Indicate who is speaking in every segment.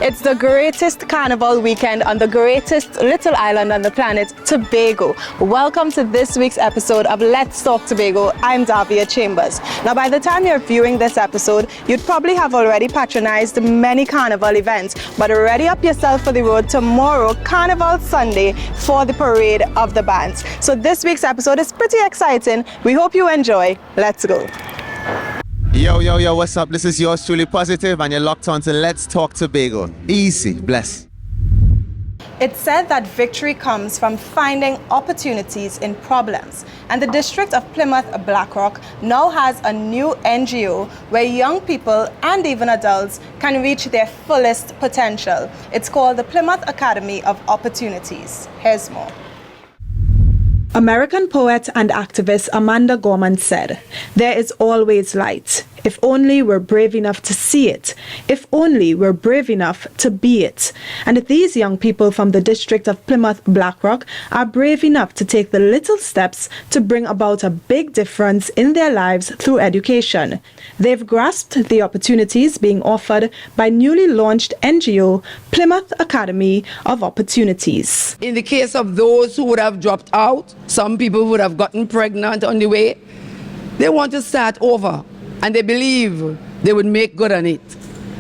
Speaker 1: It's the greatest carnival weekend on the greatest little island on the planet, Tobago. Welcome to this week's episode of Let's Talk Tobago. I'm Davia Chambers. Now, by the time you're viewing this episode, you'd probably have already patronized many carnival events, but ready up yourself for the road tomorrow, Carnival Sunday, for the parade of the bands. So this week's episode is pretty exciting. We hope you enjoy. Let's go.
Speaker 2: Yo, what's up? This is yours truly Positive, and you're locked on to Let's Talk Tobago. Easy, bless.
Speaker 1: It's said that victory comes from finding opportunities in problems, and the district of Plymouth Blackrock now has a new NGO where young people and even adults can reach their fullest potential. It's called the Plymouth Academy of Opportunities. Here's more. American poet and activist Amanda Gorman said, "There is always light, if only we're brave enough to see it, if only we're brave enough to be it." And these young people from the district of Plymouth Blackrock are brave enough to take the little steps to bring about a big difference in their lives through education. They've grasped the opportunities being offered by newly launched NGO Plymouth Academy of Opportunities.
Speaker 3: In the case of those who would have dropped out, some people would have gotten pregnant on the way, they want to start over and they believe they would make good on it.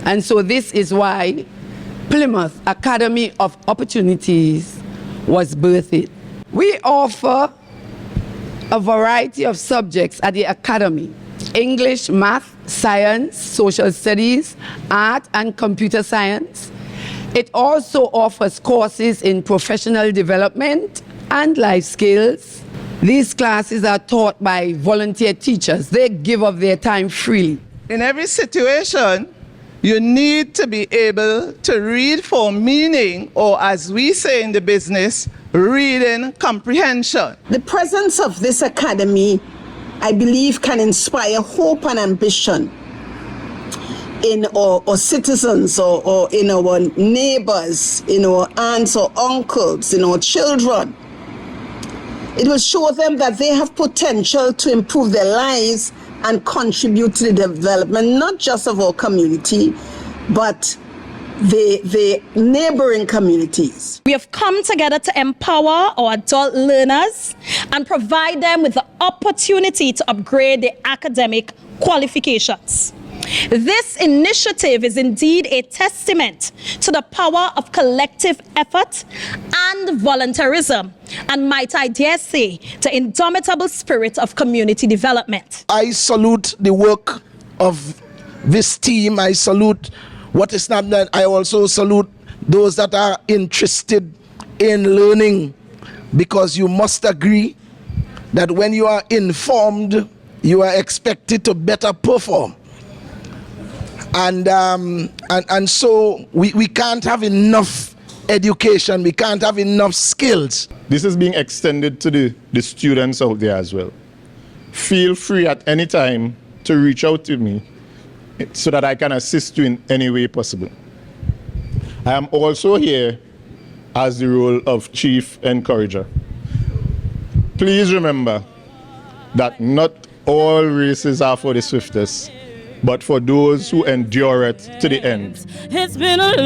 Speaker 3: And so this is why Plymouth Academy of Opportunities was birthed. We offer a variety of subjects at the Academy: English, math, science, social studies, art and computer science. It also offers courses in professional development and life skills. These classes are taught by volunteer teachers. They give of their time freely.
Speaker 4: In every situation, you need to be able to read for meaning, or as we say in the business, reading comprehension.
Speaker 5: The presence of this academy, I believe, can inspire hope and ambition in our citizens or in our neighbors, in our aunts or uncles, in our children. It will show them that they have potential to improve their lives and contribute to the development, not just of our community, but the neighboring communities.
Speaker 6: We have come together to empower our adult learners and provide them with the opportunity to upgrade their academic qualifications. This initiative is indeed a testament to the power of collective effort and volunteerism, and might I dare say, the indomitable spirit of community development.
Speaker 7: I salute the work of this team. I salute what is not done. I also salute those that are interested in learning, because you must agree that when you are informed, you are expected to better perform. And so we can't have enough education, we can't have enough skills.
Speaker 8: This is being extended to the students out there as well. Feel free at any time to reach out to me so that I can assist you in any way possible. I am also here as the role of chief encourager. Please remember that not all races are for the swiftest, but for those who endure it to the end.
Speaker 9: It's been a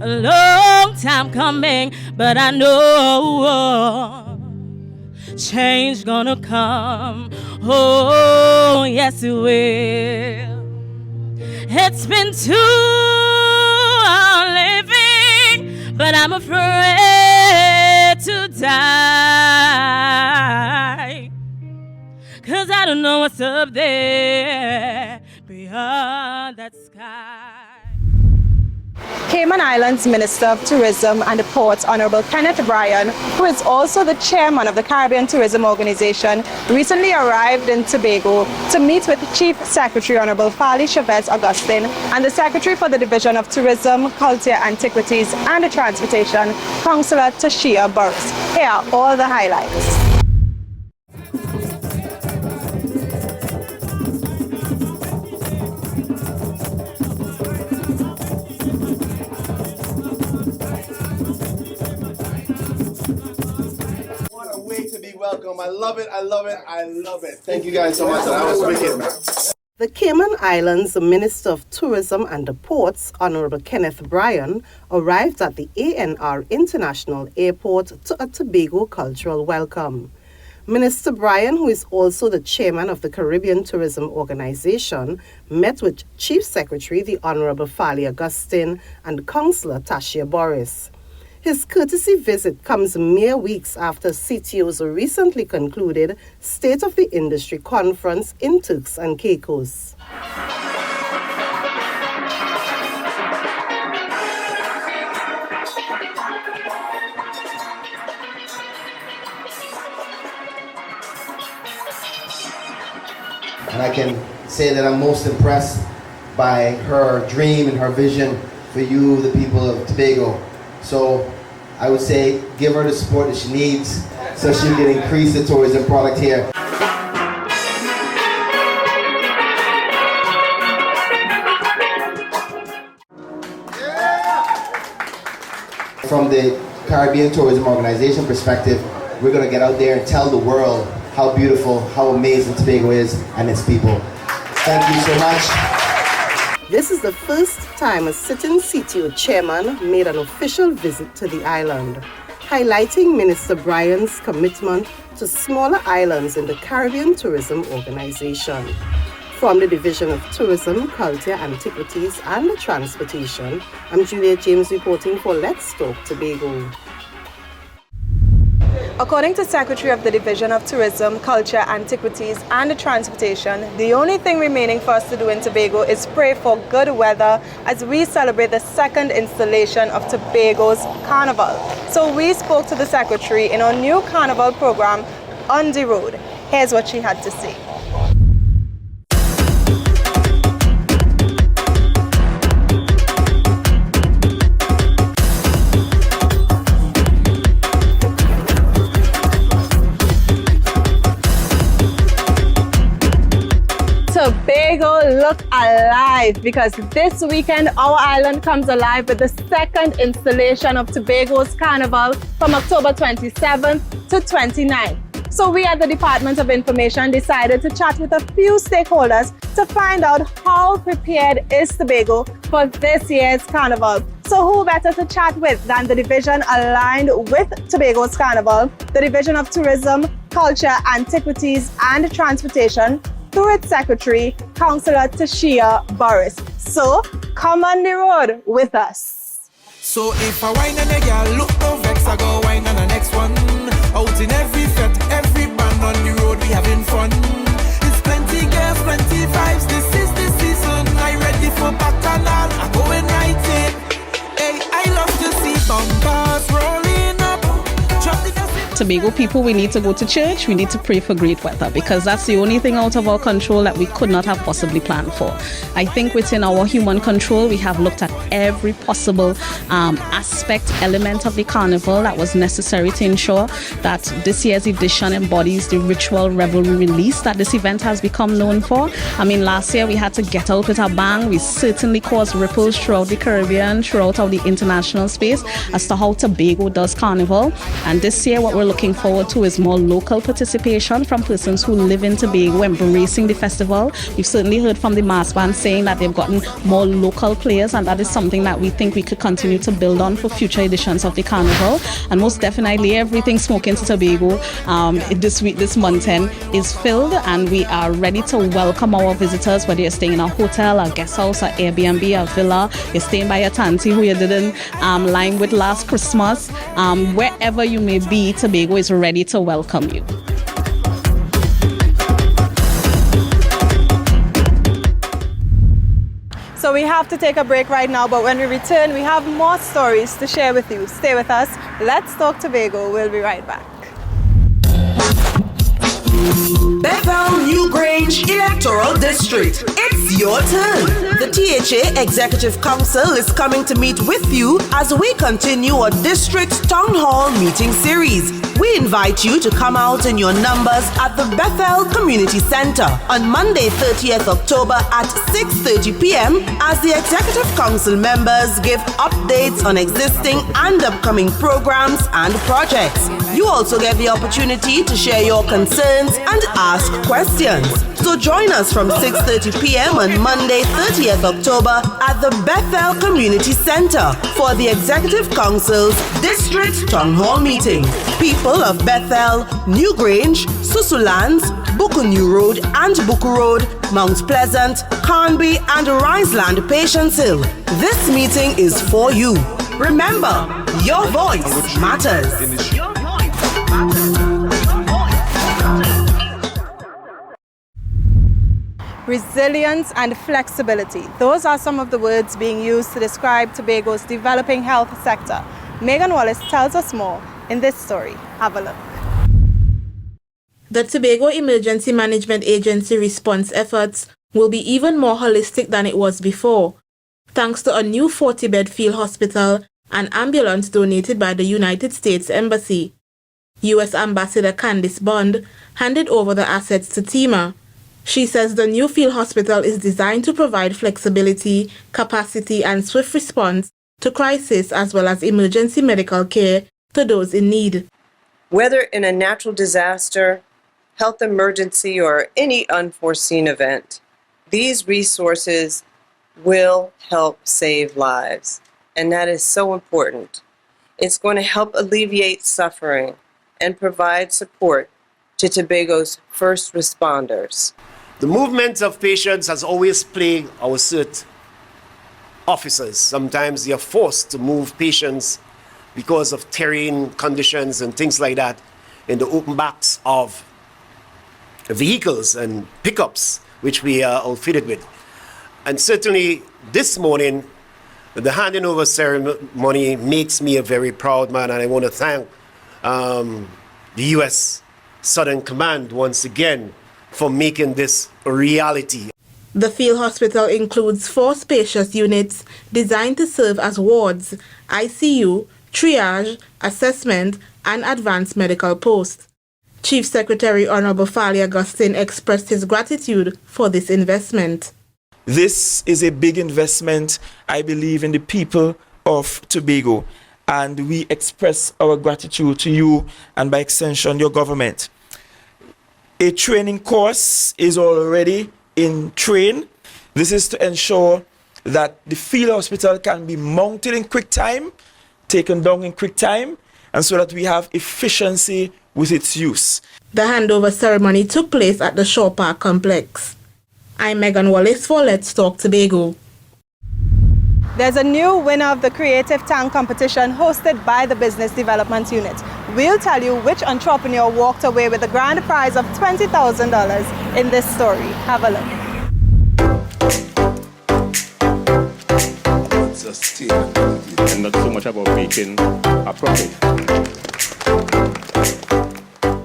Speaker 9: long time coming, but I know change gonna come. Oh, yes it will. It's been too long living, but I'm afraid to die. 'Cause I don't know what's up there beyond that sky.
Speaker 1: Cayman Islands Minister of Tourism and Ports, Honorable Kenneth Bryan, who is also the chairman of the Caribbean Tourism Organization, recently arrived in Tobago to meet with Chief Secretary Honorable Fali Chavez Augustine and the Secretary for the Division of Tourism, Culture, Antiquities and Transportation, Councillor Tashia Burks. Here are all the highlights.
Speaker 10: Welcome. I love it. Thank you guys so much. That was wicked, man. The Cayman Islands Minister of Tourism and the Ports, Honorable Kenneth Bryan, arrived at the ANR International Airport to a Tobago cultural welcome. Minister Bryan, who is also the chairman of the Caribbean Tourism Organization, met with Chief Secretary, the Honorable Fali Augustine, and Councillor Tashia Boris. His courtesy visit comes mere weeks after CTO's recently concluded State of the Industry Conference in Turks and Caicos.
Speaker 11: And I can say that I'm most impressed by her dream and her vision for you, the people of Tobago. So I would say give her the support that she needs so she can increase the tourism product here. From the Caribbean Tourism Organization perspective, we're going to get out there and tell the world how beautiful, how amazing Tobago is and its people. Thank you so much.
Speaker 10: This is the first time a sitting CTO chairman made an official visit to the island, highlighting Minister Bryan's commitment to smaller islands in the Caribbean Tourism Organization. From the Division of Tourism, Culture, Antiquities and Transportation, I'm Julia James reporting for Let's Talk Tobago.
Speaker 1: According to Secretary of the Division of Tourism, Culture, Antiquities and Transportation, the only thing remaining for us to do in Tobago is pray for good weather as we celebrate the second installation of Tobago's Carnival. So we spoke to the Secretary in our new Carnival program, On the Road. Here's what she had to say. Tobago look alive because this weekend our island comes alive with the second installation of Tobago's Carnival from October 27th to 29th. So we at the Department of Information decided to chat with a few stakeholders to find out how prepared is Tobago for this year's Carnival. So who better to chat with than the division aligned with Tobago's Carnival, the Division of Tourism, Culture, Antiquities and Transportation, through its Secretary, Councillor Tashia Boris. So, come on the road with us.
Speaker 12: So if I wine and a girl look no vex, I go wine on the next one. Out in every fete, every band on the road, we having fun. It's plenty girls, plenty vibes, this is the season. I ready for bacchanal, I'm going right in. Hey, I love to see bumpers rolling up. Drop the
Speaker 6: Tobago people, we need to go to church, we need to pray for great weather because that's the only thing out of our control that we could not have possibly planned for. I think within our human control, we have looked at every possible aspect, element of the carnival that was necessary to ensure that this year's edition embodies the ritual revelry release that this event has become known for. I mean, last year we had to get out with a bang. We certainly caused ripples throughout the Caribbean, throughout the international space as to how Tobago does carnival. And this year what we're looking forward to is more local participation from persons who live in Tobago embracing the festival. We've certainly heard from the mass band saying that they've gotten more local players, and that is something that we think we could continue to build on for future editions of the carnival. And most definitely everything Smoking to Tobago this month end is filled, and we are ready to welcome our visitors, whether you're staying in a hotel, a guest house, an Airbnb, a villa, you're staying by your tanty who you didn't line with last Christmas, wherever you may be, Tobago is ready to welcome you.
Speaker 1: So we have to take a break right now, but when we return, we have more stories to share with you. Stay with us. Let's Talk Tobago. We'll be right back.
Speaker 13: Bethel New Grange Electoral District. It's your turn. The THA Executive Council is coming to meet with you as we continue our district town hall meeting series. We invite you to come out in your numbers at the Bethel Community Center on Monday, 30th October at 6:30 p.m. as the Executive Council members give updates on existing and upcoming programs and projects. You also get the opportunity to share your concerns and ask questions. So join us from 6:30 p.m. on Monday, 30th October at the Bethel Community Center for the Executive Council's District Town Hall meeting. People of Bethel, New Grange, Susulands, Buku New Road and Buku Road, Mount Pleasant, Carnby and Riseland Patience Hill. This meeting is for you. Remember, your voice matters.
Speaker 1: Resilience and flexibility. Those are some of the words being used to describe Tobago's developing health sector. Megan Wallace tells us more in this story. Have a look.
Speaker 14: The Tobago Emergency Management Agency response efforts will be even more holistic than it was before, thanks to a new 40-bed field hospital and ambulance donated by the United States Embassy. U.S. Ambassador Candice Bond handed over the assets to TEMA. She says the new field hospital is designed to provide flexibility, capacity, and swift response to crisis as well as emergency medical care to those in need.
Speaker 15: Whether in a natural disaster, health emergency, or any unforeseen event, these resources will help save lives. And that is so important. It's going to help alleviate suffering and provide support to Tobago's first responders.
Speaker 16: The movement of patients has always plagued our CERT officers. Sometimes they are forced to move patients because of terrain conditions and things like that in the open backs of vehicles and pickups, which we are outfitted with. And certainly this morning, the handing over ceremony makes me a very proud man, and I want to thank the U.S. Southern Command once again for making this a reality.
Speaker 14: The field hospital includes 4 spacious units designed to serve as wards, ICU, triage, assessment, and advanced medical posts. Chief Secretary Honorable Fali Augustine expressed his gratitude for this investment.
Speaker 17: This is a big investment, I believe, in the people of Tobago, and we express our gratitude to you and by extension your government. A training course is already in train. This is to ensure that the field hospital can be mounted in quick time, taken down in quick time, and so that we have efficiency with its use.
Speaker 14: The handover ceremony took place at the Shaw Park complex. I'm Megan Wallace for Let's Talk Tobago.
Speaker 1: There's a new winner of the Creative Tank competition hosted by the Business Development Unit. We'll tell you which entrepreneur walked away with a grand prize of $20,000 in this story. Have a look.
Speaker 18: And not so much about making a profit.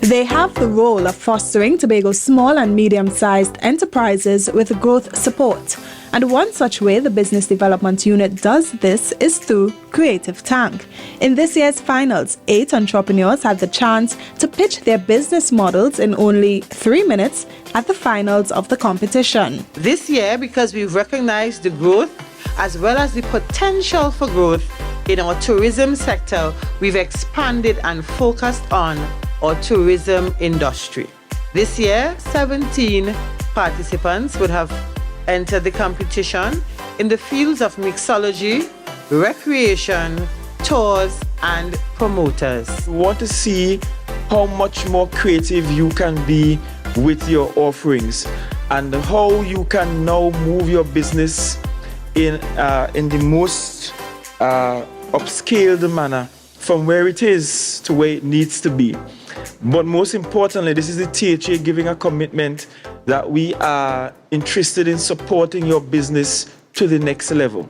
Speaker 1: They have the role of fostering Tobago's small and medium-sized enterprises with growth support. And one such way the Business Development Unit does this is through Creative Tank. In this year's finals, 8 entrepreneurs had the chance to pitch their business models in only 3 minutes at the finals of the competition.
Speaker 19: This year, because we've recognized the growth as well as the potential for growth in our tourism sector, we've expanded and focused on our tourism industry. This year, 17 participants would have entered the competition in the fields of mixology, recreation, tours, and promoters.
Speaker 17: We want to see how much more creative you can be with your offerings and how you can now move your business in the most upscaled manner from where it is to where it needs to be. But most importantly, this is the THA giving a commitment that we are interested in supporting your business to the next level.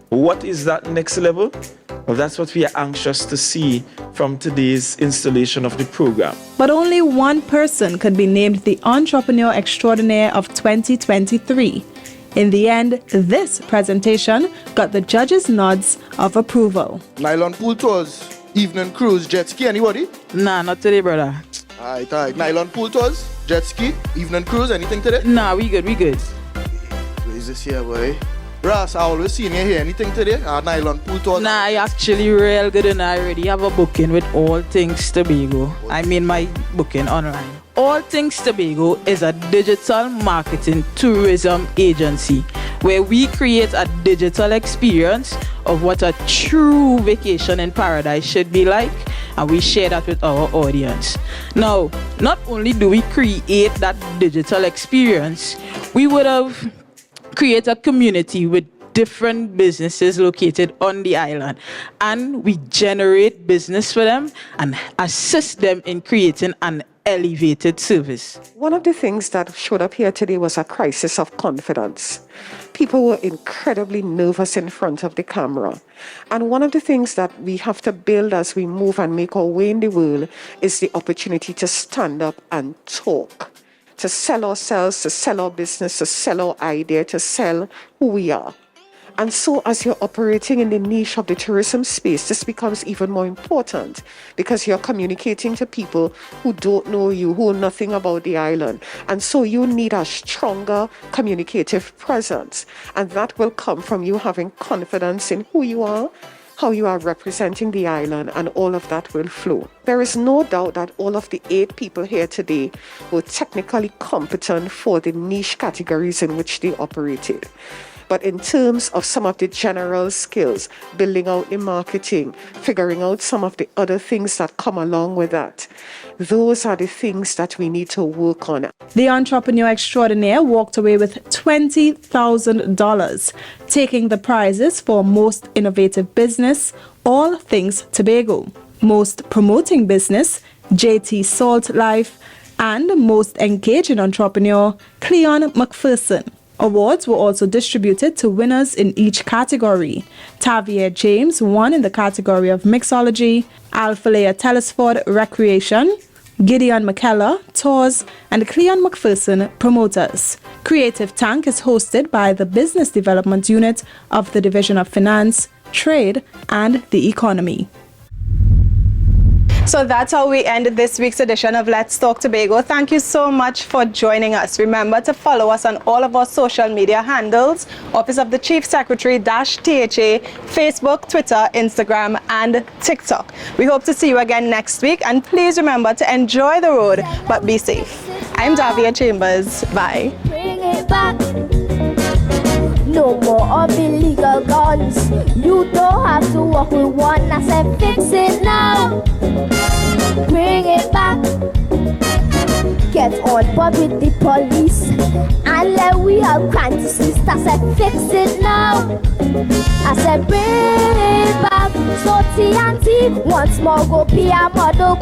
Speaker 17: What is that next level? Well, that's what we are anxious to see from today's installation of the program.
Speaker 1: But only one person could be named the Entrepreneur Extraordinaire of 2023. In the end, this presentation got the judges' nods of approval.
Speaker 7: Nylon pool tours, evening cruise, jet ski, anybody?
Speaker 19: Nah, not today, brother.
Speaker 7: Alright. Nylon pool tours, jet ski, evening cruise, anything today?
Speaker 19: Nah, we good.
Speaker 7: What is this here, boy? Ross, I always seen you here. Anything today? Nylon pool tour?
Speaker 20: Nah, I actually real good and I already have a booking with All Things Tobago. I mean my booking online. All Things Tobago is a digital marketing tourism agency where we create a digital experience of what a true vacation in paradise should be like, and we share that with our audience. Now, not only do we create that digital experience, we would have created a community with different businesses located on the island, and we generate business for them and assist them in creating an elevated service.
Speaker 21: One of the things that showed up here today was a crisis of confidence. People were incredibly nervous in front of the camera. And one of the things that we have to build as we move and make our way in the world is the opportunity to stand up and talk, to sell ourselves, to sell our business, to sell our idea, to sell who we are. And so as you're operating in the niche of the tourism space, this becomes even more important because you're communicating to people who don't know you, who know nothing about the island. And so you need a stronger communicative presence. And that will come from you having confidence in who you are, how you are representing the island, and all of that will flow. There is no doubt that all of the 8 people here today were technically competent for the niche categories in which they operated. But in terms of some of the general skills, building out the marketing, figuring out some of the other things that come along with that, those are the things that we need to work on.
Speaker 1: The entrepreneur extraordinaire walked away with $20,000, taking the prizes for Most Innovative Business, All Things Tobago, Most Promoting Business, JT Salt Life, and Most Engaging Entrepreneur, Cleon McPherson. Awards were also distributed to winners in each category. Tavier James won in the category of Mixology, Alphalea Telesford Recreation, Gideon McKellar Tours, and Cleon McPherson Promoters. Creative Tank is hosted by the Business Development Unit of the Division of Finance, Trade, and the Economy. So that's how we end this week's edition of Let's Talk Tobago. Thank you so much for joining us. Remember to follow us on all of our social media handles, Office of the Chief Secretary _THA, Facebook, Twitter, Instagram, and TikTok. We hope to see you again next week, and please remember to enjoy the road, but be safe. I'm Davia Chambers. Bye.
Speaker 22: Bring it back. No more of illegal guns. You don't have to walk with one. I said fix it now. Bring it back. Get on board with the police and let we have crime to cease. I said fix it now. I said bring it back. So TNT once more go be a model.